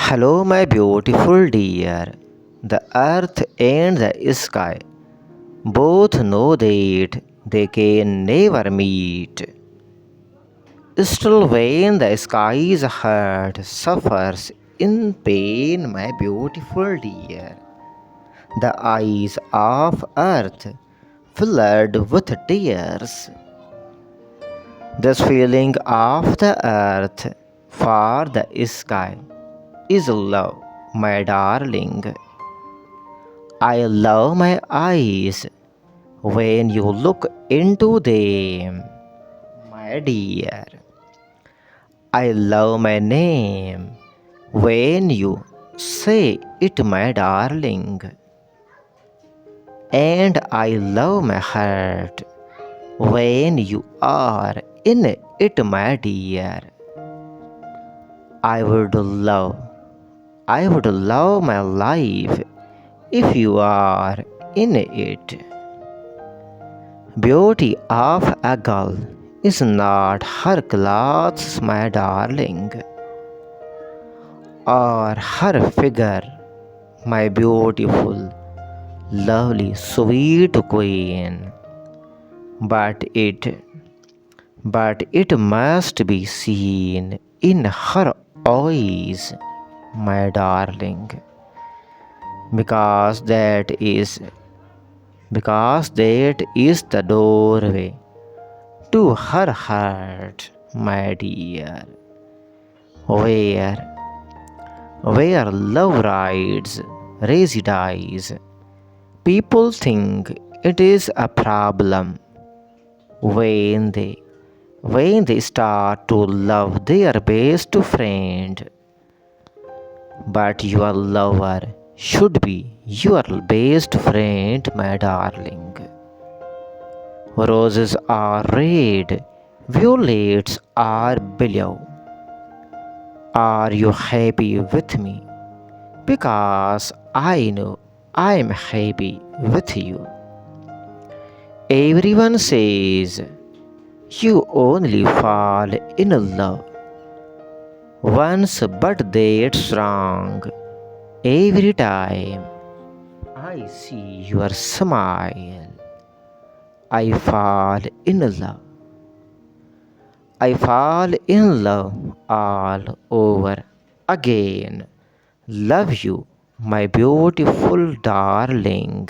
Hello, my beautiful dear. The earth and the sky both know that they can never meet. Still, when the sky's heart suffers in pain, my beautiful dear, the eyes of earth flood with tears. This feeling of the earth for the sky is love, my darling. I love my eyes when you look into them, my dear. I love my name when you say it, my darling. And I love my heart when you are in it, my dear. I would love, I would love my life if you are in it. Beauty of a girl is not her clothes, my darling, or her figure, my beautiful, lovely, sweet queen. But it, but it must be seen in her eyes, my darling, because that is the doorway to her heart, my dear, where love resides. People think it is a problem when they start to love their best friend, but your lover should be your best friend, my darling. Roses are red, violets are blue. Are you happy with me? Because I know I am happy with you. Everyone says you only fall in love once, but that's wrong. Every time I see your smile, I fall in love. I fall in love all over again. Love you, my beautiful darling.